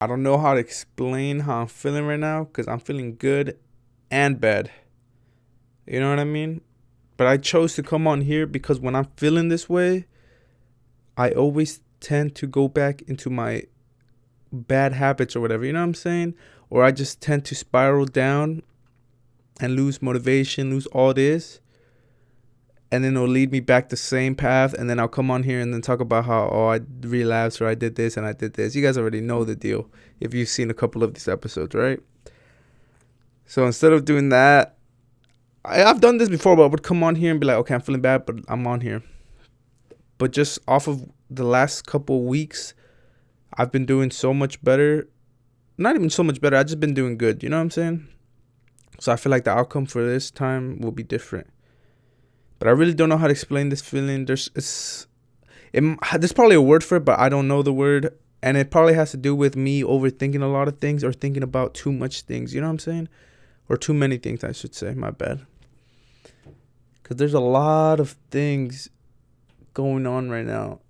I don't know how to explain how I'm feeling right now because I'm feeling good and bad. You know what I mean? But I chose to come on here because when I'm feeling this way, I always tend to go back into my bad habits or whatever. You know what I'm saying? Or I just tend to spiral down and lose motivation, lose all this. And then it'll lead me back the same path. And then I'll come on here and then talk about how, oh, I relapsed or I did this and I did this. You guys already know the deal if you've seen a couple of these episodes, right? So instead of doing that, I've done this before, but I would come on here and be like, okay, I'm feeling bad, but I'm on here. But just off of the last couple weeks, I've been doing so much better. Not even so much better. I've just been doing good. You know what I'm saying? So I feel like the outcome for this time will be different. But I really don't know how to explain this feeling. There's probably a word for it, but I don't know the word. And it probably has to do with me overthinking a lot of things or thinking about too much things. You know what I'm saying? Or too many things, I should say. My bad. Because there's a lot of things going on right now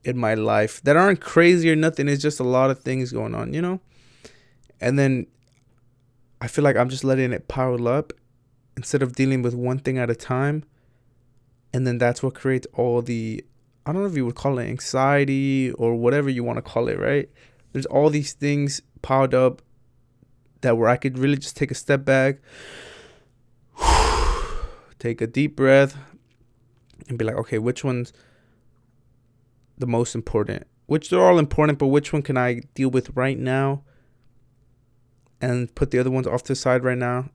in my life that aren't crazy or nothing. It's just a lot of things going on, you know? And then I feel like I'm just letting it pile up instead of dealing with one thing at a time. And then that's what creates all the, I don't know if you would call it anxiety or whatever you want to call it, right? There's all these things piled up that where I could really just take a step back, take a deep breath, and be like, okay, which one's the most important? Which they're all important, but which one can I deal with right now? And put the other ones off to the side right now.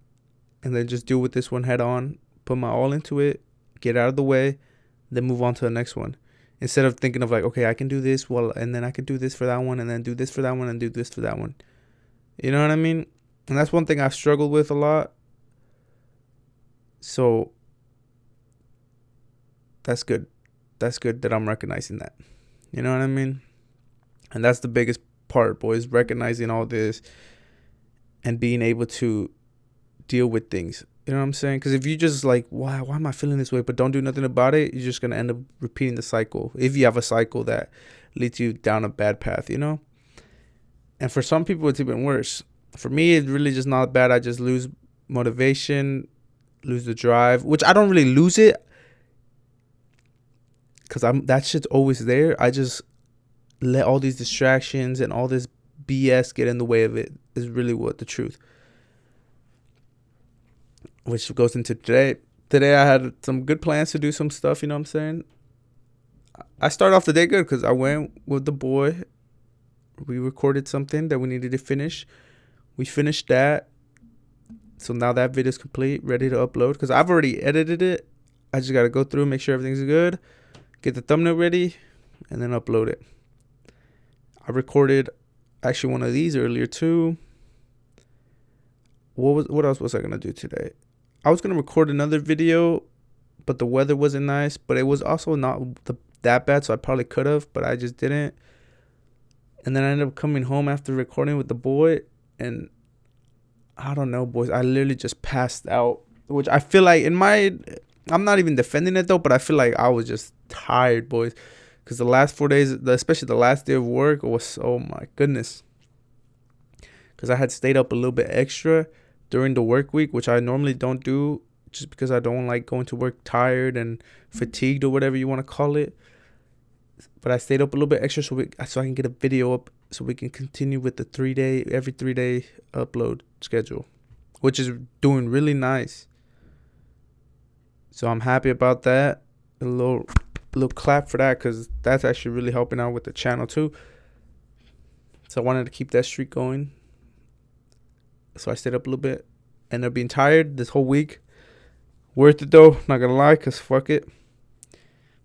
And then just deal with this one head on. Put my all into it. Get out of the way. Then move on to the next one. Instead of thinking of like, okay, I can do this. Well, and then I can do this for that one. And then do this for that one. And do this for that one. You know what I mean? And that's one thing I've struggled with a lot. So that's good. That's good that I'm recognizing that. You know what I mean? And that's the biggest part, boys. Recognizing all this and being able to deal with things. You know what I'm saying? Because if you just like, why am I feeling this way, but don't do nothing about it, you're just going to end up repeating the cycle. If you have a cycle that leads you down a bad path, you know? And for some people, it's even worse. For me, it's really just not bad. I just lose motivation, lose the drive, which I don't really lose it because that shit's always there. I just let all these distractions and all this BS get in the way of it is really what the truth. Which goes into today. Today I had some good plans to do some stuff, you know what I'm saying? I started off the day good because I went with the boy. We recorded something that we needed to finish. We finished that. So now that video is complete, ready to upload. Because I've already edited it. I just got to go through, make sure everything's good. Get the thumbnail ready. And then upload it. I recorded actually one of these earlier too. What else was I going to do today? I was going to record another video, but the weather wasn't nice. But it was also not that bad, so I probably could have, but I just didn't. And then I ended up coming home after recording with the boy, and I don't know, boys. I literally just passed out, which I feel like I'm not even defending it though, but I feel like I was just tired, boys. Because the last 4 days, especially the last day of work, was, oh my goodness. Because I had stayed up a little bit extra during the work week, which I normally don't do just because I don't like going to work tired and fatigued or whatever you want to call it. But I stayed up a little bit extra so I can get a video up so we can continue with the every 3 day upload schedule, which is doing really nice. So I'm happy about that. A little clap for that because that's actually really helping out with the channel too. So I wanted to keep that streak going. So I stayed up a little bit. Ended up being tired this whole week. Worth it though, not gonna lie, because fuck it.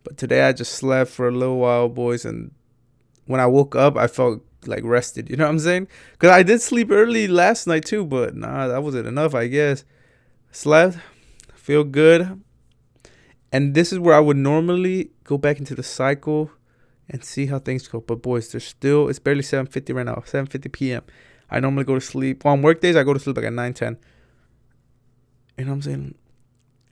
But today I just slept for a little while, boys. And when I woke up, I felt like rested. You know what I'm saying? Because I did sleep early last night too. But nah, that wasn't enough, I guess. Slept. Feel good. And this is where I would normally go back into the cycle and see how things go. But boys, it's barely 7:50 right now. 7:50 p.m. I normally go to sleep. Well, on work days, I go to sleep like at 9:10. You know what I'm saying?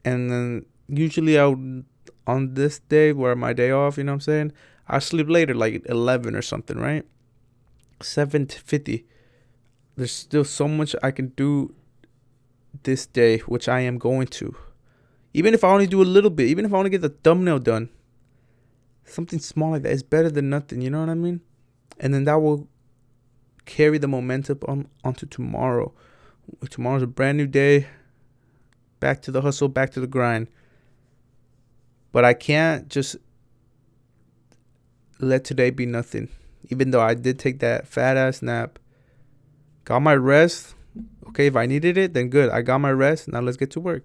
And then usually on this day where my day off, you know what I'm saying? I sleep later, like 11 or something, right? 7:50. There's still so much I can do this day, which I am going to. Even if I only do a little bit, even if I only get the thumbnail done, something small like that is better than nothing. You know what I mean? And then that will carry the momentum onto tomorrow. Tomorrow's a brand new day. Back to the hustle, back to the grind. But I can't just let today be nothing. Even though I did take that fat ass nap. Got my rest. Okay, if I needed it, then good. I got my rest. Now let's get to work.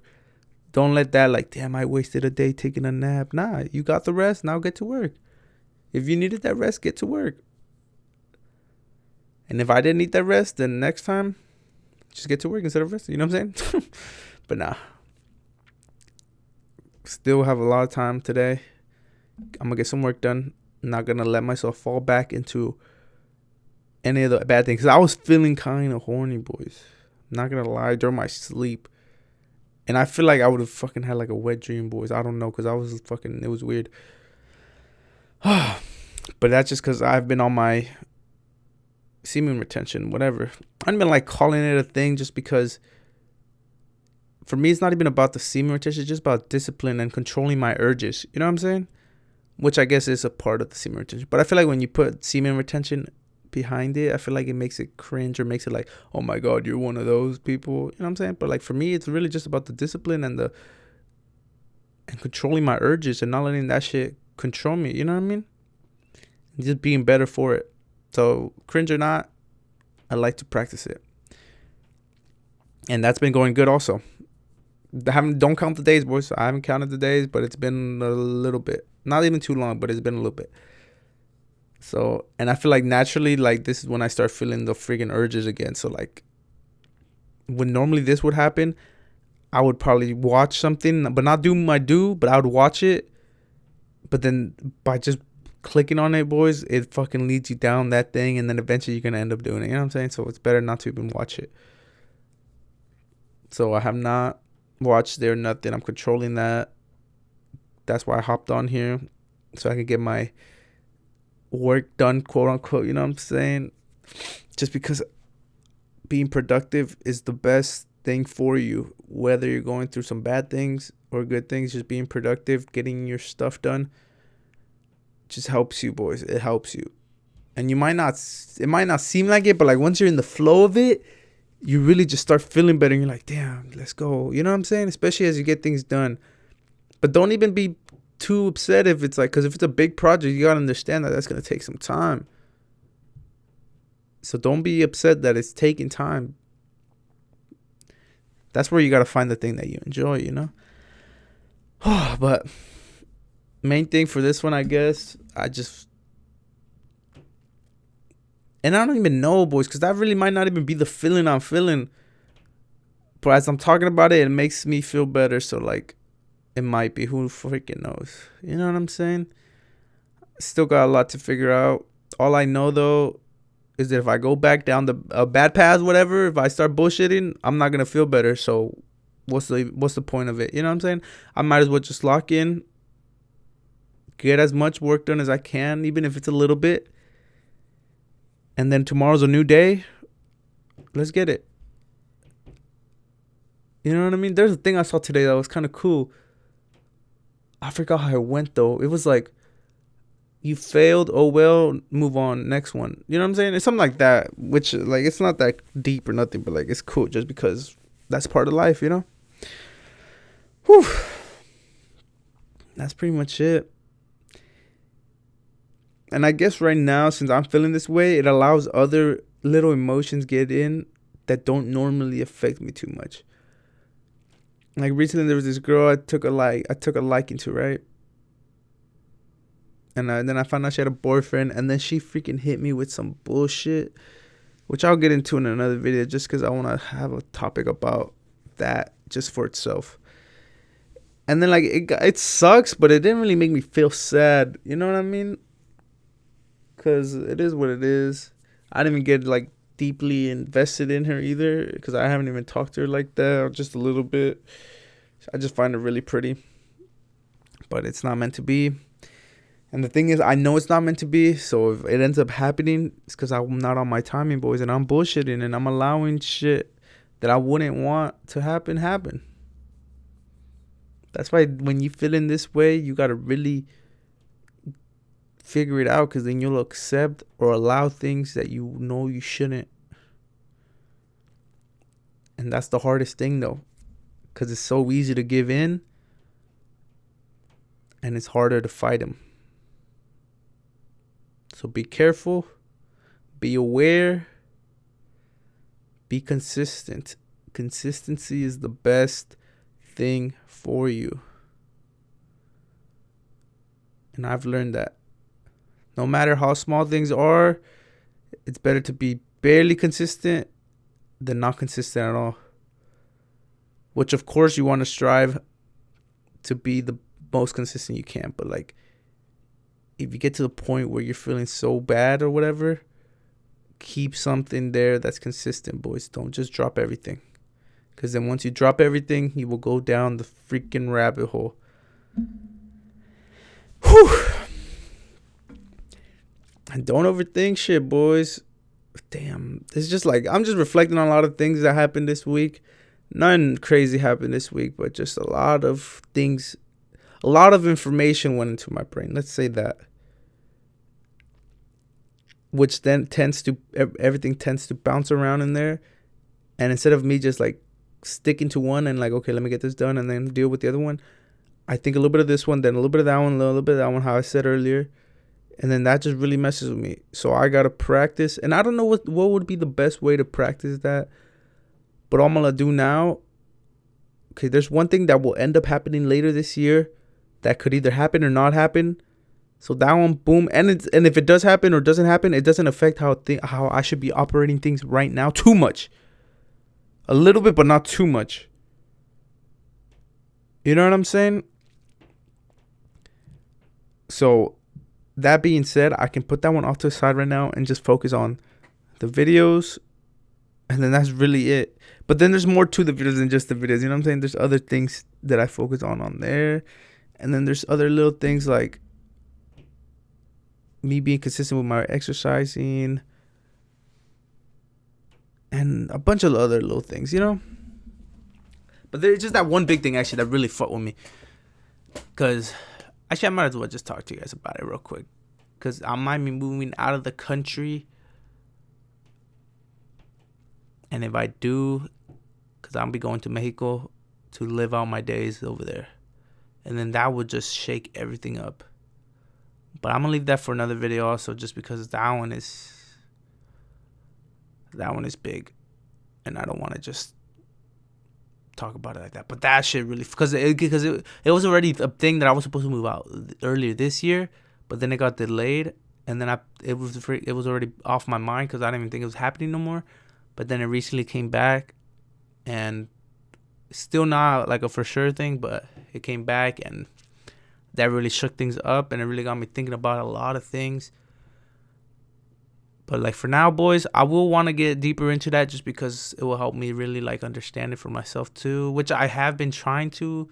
Don't let that like, damn, I wasted a day taking a nap. Nah, you got the rest. Now get to work. If you needed that rest, get to work. And if I didn't need that rest, then next time, just get to work instead of rest. You know what I'm saying? But nah. Still have a lot of time today. I'm going to get some work done. I'm not going to let myself fall back into any of the bad things. Because I was feeling kind of horny, boys. I'm not going to lie. During my sleep. And I feel like I would have fucking had like a wet dream, boys. I don't know. Because I was fucking, it was weird. But that's just because I've been on my semen retention, whatever. I've been like calling it a thing just because for me, it's not even about the semen retention. It's just about discipline and controlling my urges. You know what I'm saying? Which I guess is a part of the semen retention. But I feel like when you put semen retention behind it, I feel like it makes it cringe or makes it like, oh my God, you're one of those people. You know what I'm saying? But like for me, it's really just about the discipline and controlling my urges and not letting that shit control me. You know what I mean? And just being better for it. So cringe or not, I like to practice it. And that's been going good also. Don't count the days, boys. I haven't counted the days, but it's been a little bit. Not even too long, but it's been a little bit. So, and I feel like naturally, like, this is when I start feeling the freaking urges again. So, like, when normally this would happen, I would probably watch something, but not do my but I would watch it. But then by just clicking on it, boys, it fucking leads you down that thing, and then eventually you're going to end up doing it. You know what I'm saying? So, it's better not to even watch it. So, I have not watched there nothing. I'm controlling that. That's why I hopped on here, so I could get my work done, quote unquote. You know what I'm saying? Just because being productive is the best thing for you, whether you're going through some bad things or good things. Just being productive, getting your stuff done, just helps you, boys. It helps you. And it might not seem like it, but like once you're in the flow of it, you really just start feeling better. And you're like, damn, let's go. You know what I'm saying? Especially as you get things done. But don't even be too upset if it's like, because if it's a big project, you got to understand that that's going to take some time. So don't be upset that it's taking time. That's where you got to find the thing that you enjoy, you know? But main thing for this one, I guess, and I don't even know, boys, because that really might not even be the feeling I'm feeling. But as I'm talking about it, it makes me feel better. So, like, it might be. Who freaking knows? You know what I'm saying? Still got a lot to figure out. All I know, though, is that if I go back down a bad path, whatever, if I start bullshitting, I'm not going to feel better. So, what's the point of it? You know what I'm saying? I might as well just lock in, get as much work done as I can, even if it's a little bit. And then tomorrow's a new day. Let's get it. You know what I mean? There's a thing I saw today that was kind of cool. I forgot how it went, though. It was like, you failed, oh well, move on, next one. You know what I'm saying? It's something like that, which, like, it's not that deep or nothing, but, like, it's cool just because that's part of life, you know? Whew. That's pretty much it. And I guess right now, since I'm feeling this way, it allows other little emotions get in that don't normally affect me too much. Like recently, there was this girl I took a liking to, right? And then I found out she had a boyfriend, and then she freaking hit me with some bullshit, which I'll get into in another video, just because I want to have a topic about that just for itself. And then like it sucks, but it didn't really make me feel sad. You know what I mean? Because it is what it is. I didn't even get like deeply invested in her either, because I haven't even talked to her like that, or just a little bit. I just find her really pretty, but it's not meant to be. And the thing is, I know it's not meant to be. So if it ends up happening, it's because I'm not on my timing, boys. And I'm bullshitting and I'm allowing shit that I wouldn't want to happen. That's why when you feel in this way, you got to really figure it out, because then you'll accept or allow things that you know you shouldn't. And that's the hardest thing, though, because it's so easy to give in and it's harder to fight them. So be careful, be aware, be consistent. Consistency is the best thing for you. And I've learned that no matter how small things are, it's better to be barely consistent than not consistent at all. Which, of course, you want to strive to be the most consistent you can. But, like, if you get to the point where you're feeling so bad or whatever, keep something there that's consistent, boys. Don't just drop everything. Because then once you drop everything, you will go down the freaking rabbit hole. Whew. And don't overthink shit, boys. Damn. It's just like, I'm just reflecting on a lot of things that happened this week. Nothing crazy happened this week, but just a lot of things. A lot of information went into my brain. Let's say that. Which then everything tends to bounce around in there. And instead of me just like sticking to one and like, okay, let me get this done and then deal with the other one, I think a little bit of this one, then a little bit of that one, a little bit of that one, how I said earlier. And then that just really messes with me. So I got to practice. And I don't know what would be the best way to practice that. But all I'm going to do now, okay, there's one thing that will end up happening later this year that could either happen or not happen. So that one, boom. And if it does happen or doesn't happen, it doesn't affect how I should be operating things right now too much. A little bit, but not too much. You know what I'm saying? So that being said, I can put that one off to the side right now and just focus on the videos. And then that's really it. But then there's more to the videos than just the videos. You know what I'm saying? There's other things that I focus on there. And then there's other little things like me being consistent with my exercising. And a bunch of other little things, you know? But there's just that one big thing, actually, that really fucked with me. Because, actually, I might as well just talk to you guys about it real quick. Because I might be moving out of the country. And if I do, because I'll be going to Mexico to live out my days over there. And then that would just shake everything up. But I'm going to leave that for another video also, just because that one is big. And I don't want to just talk about it like that. But that shit really, because it was already a thing that I was supposed to move out earlier this year. But then it got delayed. And then it was already off my mind because I didn't even think it was happening no more. But then it recently came back, and still not like a for sure thing, but it came back, and that really shook things up, and it really got me thinking about a lot of things. But like for now, boys, I will want to get deeper into that just because it will help me really like understand it for myself too, which I have been trying to.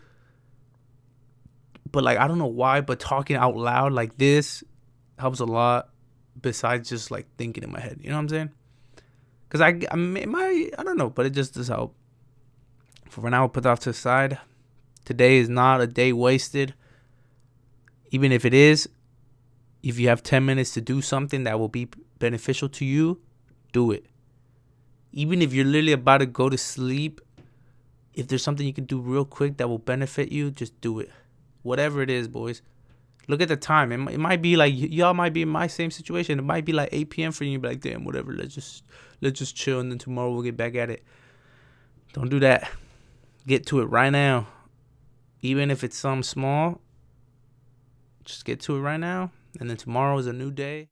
But like, I don't know why, but talking out loud like this helps a lot besides just like thinking in my head. You know what I'm saying? Because I don't know, but it just does help. For now, I'll put that off to the side. Today is not a day wasted. Even if it is, if you have 10 minutes to do something that will be beneficial to you, do it. Even if you're literally about to go to sleep, if there's something you can do real quick that will benefit you, just do it. Whatever it is, boys. Look at the time. It might be like, y'all might be in my same situation. It might be like 8 p.m. for you. Be like, damn, whatever. Let's just chill, and then tomorrow we'll get back at it. Don't do that. Get to it right now. Even if it's something small, just get to it right now. And then tomorrow is a new day.